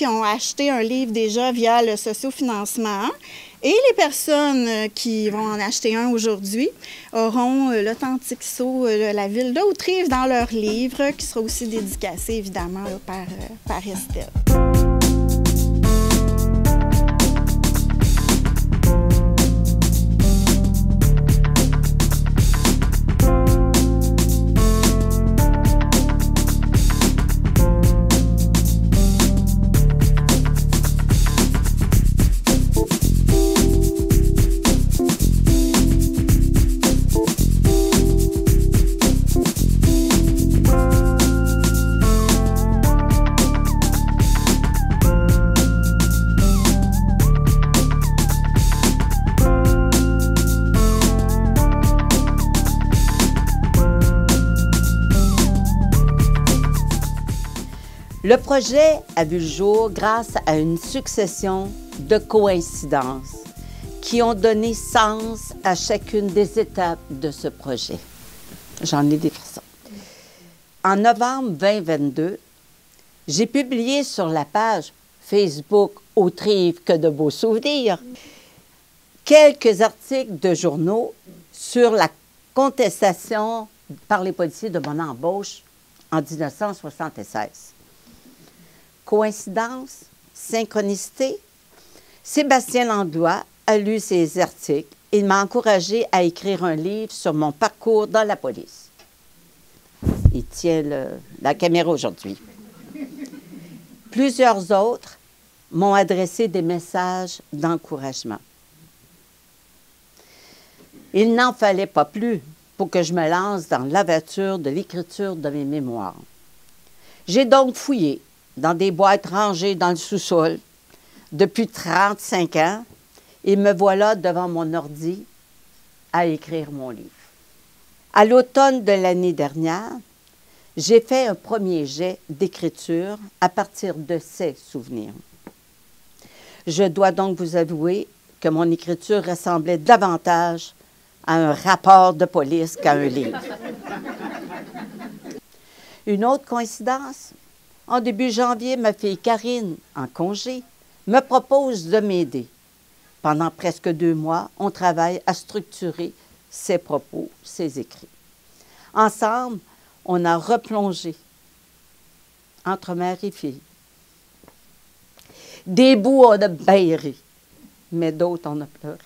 qui ont acheté un livre déjà via le sociofinancement. Et les personnes qui vont en acheter un aujourd'hui auront l'authentique sceau de la ville de Haute-Rive dans leur livre, qui sera aussi dédicacé évidemment là, par Estelle. Le projet a vu le jour grâce à une succession de coïncidences qui ont donné sens à chacune des étapes de ce projet. J'en ai des frissons. En novembre 2022, j'ai publié sur la page Facebook « Haute-Rive, que de beaux souvenirs » quelques articles de journaux sur la contestation par les policiers de mon embauche en 1976. Coïncidence, synchronicité, Sébastien Langlois a lu ces articles. Il m'a encouragé à écrire un livre sur mon parcours dans la police. Il tient la caméra aujourd'hui. Plusieurs autres m'ont adressé des messages d'encouragement. Il n'en fallait pas plus pour que je me lance dans l'aventure de l'écriture de mes mémoires. J'ai donc fouillé dans des boîtes rangées dans le sous-sol depuis 35 ans et me voilà devant mon ordi à écrire mon livre. À l'automne de l'année dernière, j'ai fait un premier jet d'écriture à partir de ces souvenirs. Je dois donc vous avouer que mon écriture ressemblait davantage à un rapport de police qu'à un livre. Une autre coïncidence? En début janvier, ma fille Karine, en congé, me propose de m'aider. Pendant presque 2 mois, on travaille à structurer ses propos, ses écrits. Ensemble, on a replongé entre mère et fille. Des bouts, on a bien ri, mais d'autres, on a pleuré.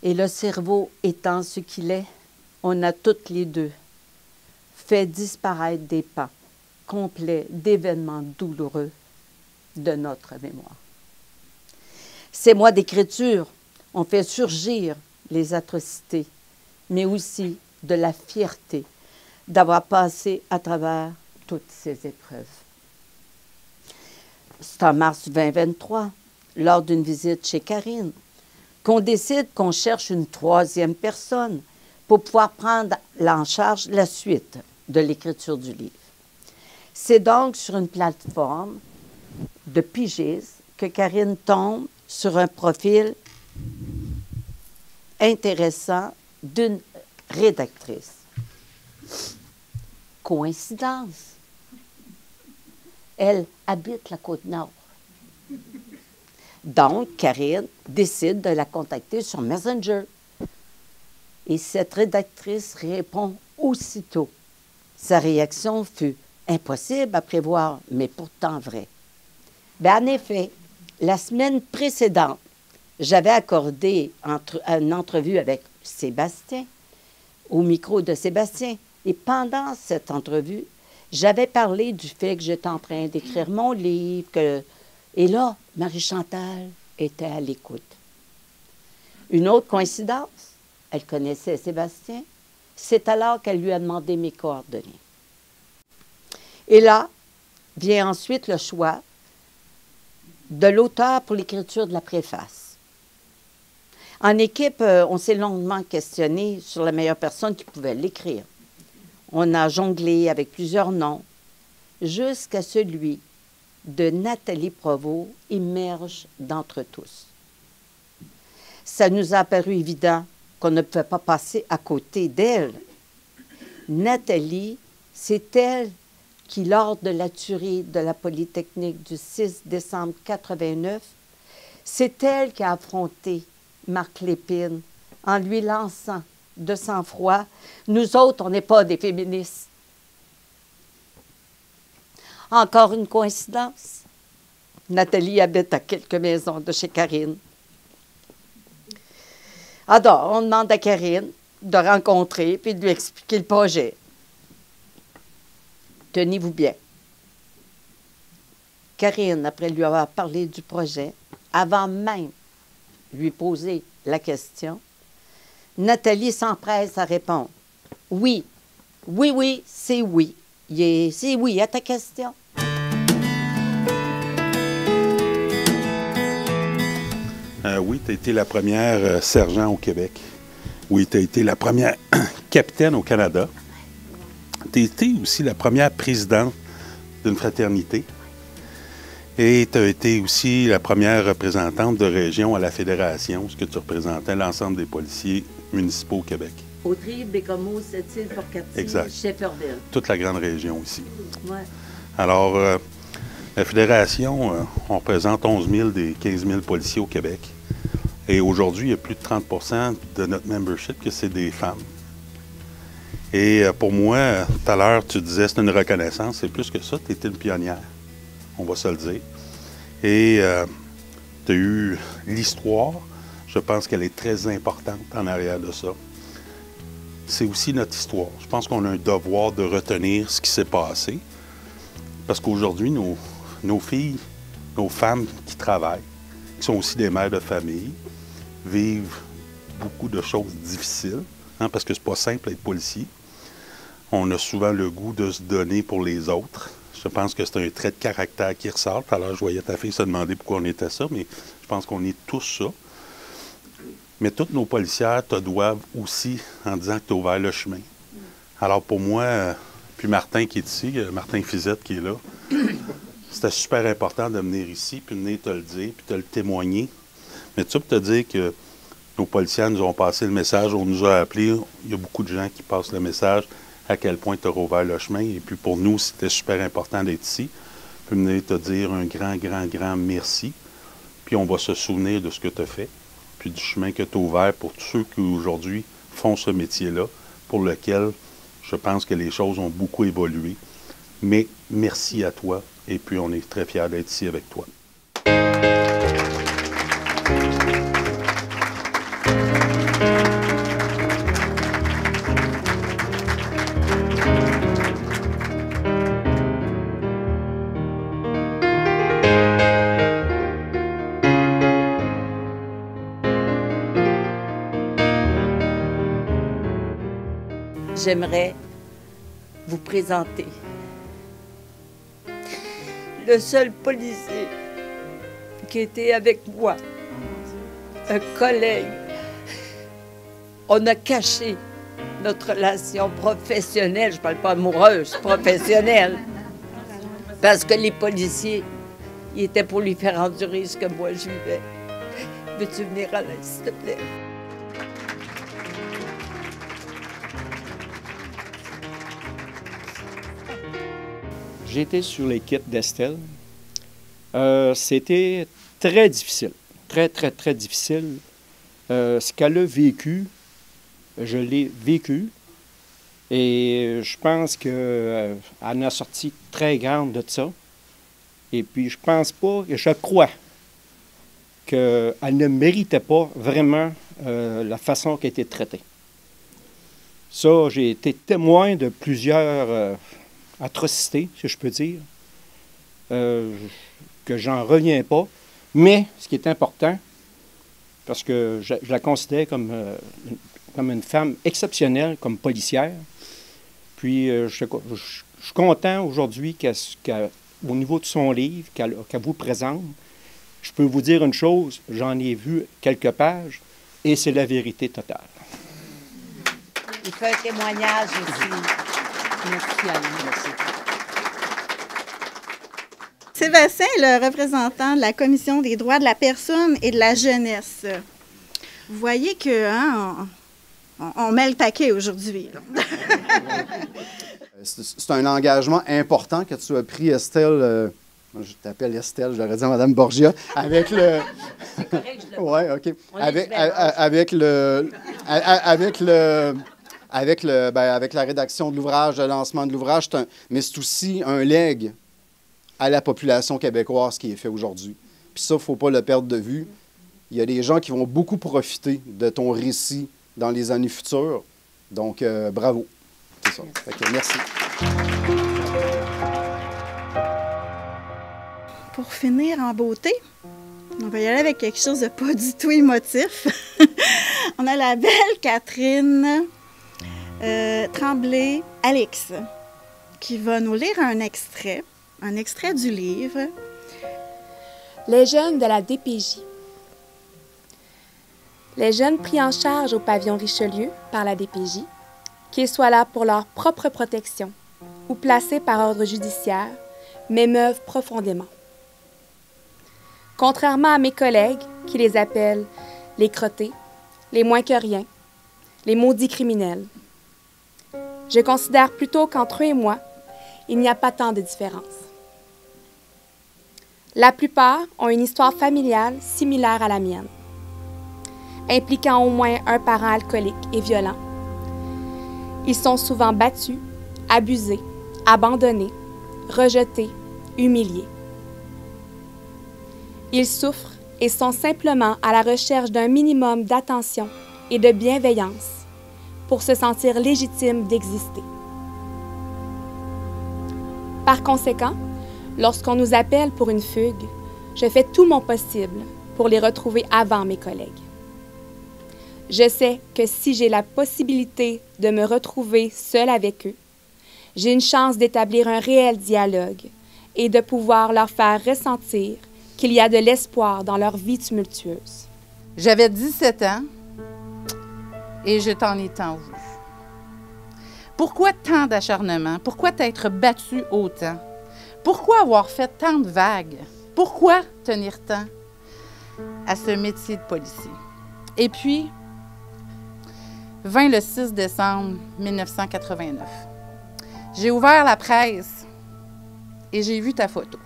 Et le cerveau étant ce qu'il est, on a toutes les deux fait disparaître des pans complets d'événements douloureux de notre mémoire. Ces mois d'écriture ont fait surgir les atrocités, mais aussi de la fierté d'avoir passé à travers toutes ces épreuves. C'est en mars 2023, lors d'une visite chez Karine, qu'on décide qu'on cherche une 3e personne pour pouvoir prendre en charge la suite de l'écriture du livre. C'est donc sur une plateforme de pigisme que Karine tombe sur un profil intéressant d'une rédactrice. Coïncidence. Elle habite la Côte-Nord. Donc, Karine décide de la contacter sur Messenger. Et cette rédactrice répond aussitôt. Sa réaction fut impossible à prévoir, mais pourtant vraie. En effet, la semaine précédente, j'avais accordé une entrevue avec Sébastien, au micro de Sébastien. Et pendant cette entrevue, j'avais parlé du fait que j'étais en train d'écrire mon livre. Et là, Marie-Chantal était à l'écoute. Une autre coïncidence, elle connaissait Sébastien. C'est alors qu'elle lui a demandé mes coordonnées. Et là, vient ensuite le choix de l'auteur pour l'écriture de la préface. En équipe, on s'est longuement questionné sur la meilleure personne qui pouvait l'écrire. On a jonglé avec plusieurs noms, jusqu'à celui de Nathalie Provost émerge d'entre tous. Ça nous a apparu évident qu'on ne pouvait pas passer à côté d'elle. Nathalie, C'est elle qui, lors de la tuerie de la Polytechnique du 6 décembre 89, c'est elle qui a affronté Marc Lépine en lui lançant de sang-froid « Nous autres, on n'est pas des féministes ». Encore une coïncidence. Nathalie habite à quelques maisons de chez Karine. Alors, on demande à Karine de rencontrer puis de lui expliquer le projet. Tenez-vous bien. Karine, après lui avoir parlé du projet, avant même lui poser la question, Nathalie s'empresse à répondre. Oui, oui, oui, c'est oui. C'est oui à ta question. Oui, tu as été la première sergent au Québec. Oui, tu as été la première capitaine au Canada. Tu as été aussi la première présidente d'une fraternité. Et tu as été aussi la première représentante de région à la Fédération, ce que tu représentais l'ensemble des policiers municipaux au Québec. Autrive, Bécomo, Sept-Îles, Port-Cartier, Shefferville. Toute la grande région ici. Ouais. Alors, la Fédération, on représente 11 000 des 15 000 policiers au Québec. Et aujourd'hui, il y a plus de 30 % de notre membership que c'est des femmes. Et pour moi, tout à l'heure, tu disais c'est une reconnaissance. C'est plus que ça, tu étais une pionnière. On va se le dire. Et tu as eu l'histoire. Je pense qu'elle est très importante en arrière de ça. C'est aussi notre histoire. Je pense qu'on a un devoir de retenir ce qui s'est passé. Parce qu'aujourd'hui, nos filles, nos femmes qui travaillent, qui sont aussi des mères de famille, vivent beaucoup de choses difficiles, hein, parce que c'est pas simple d'être policier. On a souvent le goût de se donner pour les autres. Je pense que c'est un trait de caractère qui ressort. Alors, je voyais ta fille se demander pourquoi on était ça, mais je pense qu'on est tous ça. Mais toutes nos policières te doivent aussi en disant que tu as ouvert le chemin. Alors, pour moi, puis Martin qui est ici, Martin Fizette qui est là, c'était super important de venir ici, puis de venir te le dire, puis te le témoigner. Mais tout ça pour te dire que nos policiers nous ont passé le message, on nous a appelés, il y a beaucoup de gens qui passent le message, à quel point tu as rouvert le chemin. Et puis pour nous, c'était super important d'être ici. Puis venir te dire un grand, grand, grand merci. Puis on va se souvenir de ce que tu as fait, puis du chemin que tu as ouvert pour tous ceux qui aujourd'hui font ce métier-là, pour lequel je pense que les choses ont beaucoup évolué. Mais merci à toi, et puis on est très fiers d'être ici avec toi. J'aimerais vous présenter le seul policier qui était avec moi, un collègue. On a caché notre relation professionnelle, je ne parle pas amoureuse, professionnelle, parce que les policiers, ils étaient pour lui faire endurer ce que moi je vivais. Veux-tu venir à l'aide, s'il te plaît? J'étais sur l'équipe d'Estelle. C'était très difficile, très, très, très difficile. Ce qu'elle a vécu, je l'ai vécu. Et je pense qu'elle en a sorti très grande de ça. Et puis, je pense pas, je crois qu'elle ne méritait pas vraiment la façon qu'elle a été traitée. Ça, j'ai été témoin de plusieurs atrocités, si je peux dire, que j'en reviens pas. Mais ce qui est important, parce que je la considère comme une femme exceptionnelle, comme policière. Puis je suis content aujourd'hui qu'au niveau de son livre, qu'elle vous présente, je peux vous dire une chose, j'en ai vu quelques pages, et c'est la vérité totale. Il fait un témoignage aussi. Merci à vous. Merci. Sébastien est le représentant de la Commission des droits de la personne et de la jeunesse. Vous voyez que on met le paquet aujourd'hui. C'est un engagement important que tu as pris, Estelle. Je t'appelle Estelle, j'aurais dit à Mme Borgia, avec le... C'est correct, je le Oui, OK. Avec la rédaction de l'ouvrage, le lancement de l'ouvrage, mais c'est aussi un legs à la population québécoise qui est fait aujourd'hui. Puis ça, il ne faut pas le perdre de vue. Il y a des gens qui vont beaucoup profiter de ton récit dans les années futures. Donc, bravo. C'est ça. Fait que merci. Pour finir en beauté, on va y aller avec quelque chose de pas du tout émotif. On a la belle Catherine Tremblay-Alix qui va nous lire un extrait du livre. Les jeunes de la DPJ. Les jeunes pris en charge au pavillon Richelieu par la DPJ, qu'ils soient là pour leur propre protection ou placés par ordre judiciaire, m'émeuvent profondément. Contrairement à mes collègues qui les appellent les crottés, les moins que rien, les maudits criminels, je considère plutôt qu'entre eux et moi, il n'y a pas tant de différence. La plupart ont une histoire familiale similaire à la mienne, impliquant au moins un parent alcoolique et violent. Ils sont souvent battus, abusés, abandonnés, rejetés, humiliés. Ils souffrent et sont simplement à la recherche d'un minimum d'attention et de bienveillance pour se sentir légitimes d'exister. Par conséquent, lorsqu'on nous appelle pour une fugue, je fais tout mon possible pour les retrouver avant mes collègues. Je sais que si j'ai la possibilité de me retrouver seule avec eux, j'ai une chance d'établir un réel dialogue et de pouvoir leur faire ressentir qu'il y a de l'espoir dans leur vie tumultueuse. J'avais 17 ans et je t'en ai tant voulu. Pourquoi tant d'acharnement? Pourquoi t'être battu autant? Pourquoi avoir fait tant de vagues? Pourquoi tenir tant à ce métier de policier? Et puis, vint le 6 décembre 1989. J'ai ouvert la presse et j'ai vu ta photo.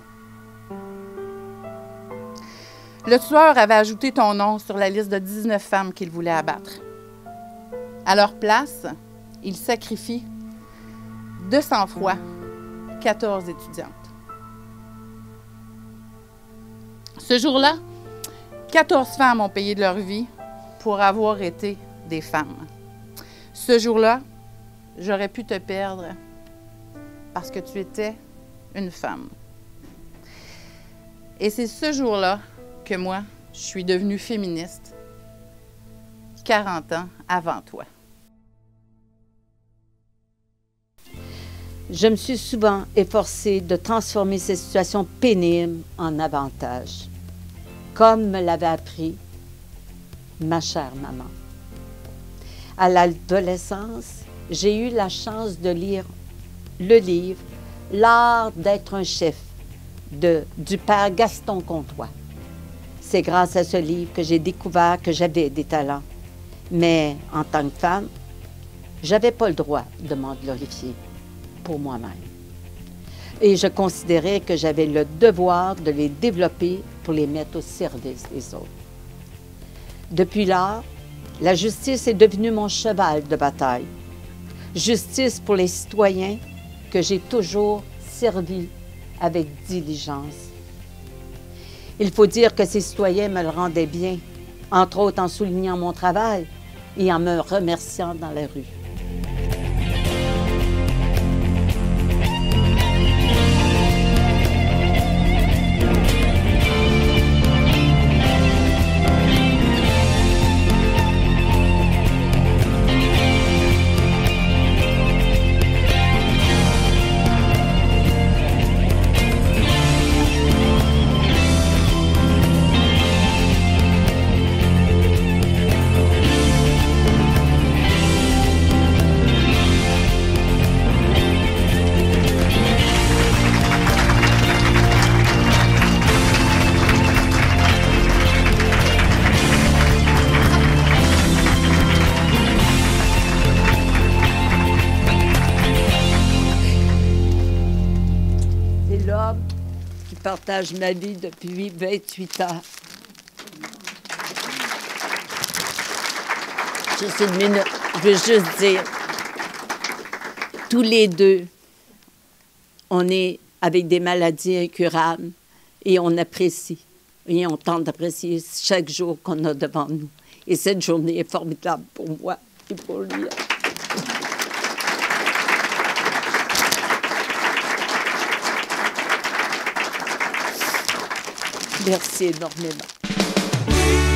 Le tueur avait ajouté ton nom sur la liste de 19 femmes qu'il voulait abattre. À leur place, il sacrifie de sang-froid 14 étudiantes. Ce jour-là, 14 femmes ont payé de leur vie pour avoir été des femmes. Ce jour-là, j'aurais pu te perdre parce que tu étais une femme. Et c'est ce jour-là que moi, je suis devenue féministe 40 ans avant toi. Je me suis souvent efforcée de transformer ces situations pénibles en avantages, comme me l'avait appris ma chère maman. À l'adolescence, j'ai eu la chance de lire le livre « L'art d'être un chef » du père Gaston Comtois. C'est grâce à ce livre que j'ai découvert que j'avais des talents. Mais en tant que femme, je n'avais pas le droit de m'en glorifier pour moi-même. Et je considérais que j'avais le devoir de les développer pour les mettre au service des autres. Depuis lors, la justice est devenue mon cheval de bataille. Justice pour les citoyens que j'ai toujours servis avec diligence. Il faut dire que ces citoyens me le rendaient bien, entre autres en soulignant mon travail et en me remerciant dans la rue. partage ma vie depuis 28 ans. Juste une minute. Je veux juste dire, tous les deux, on est avec des maladies incurables et on apprécie. Et on tente d'apprécier chaque jour qu'on a devant nous. Et cette journée est formidable pour moi et pour lui. Merci énormément.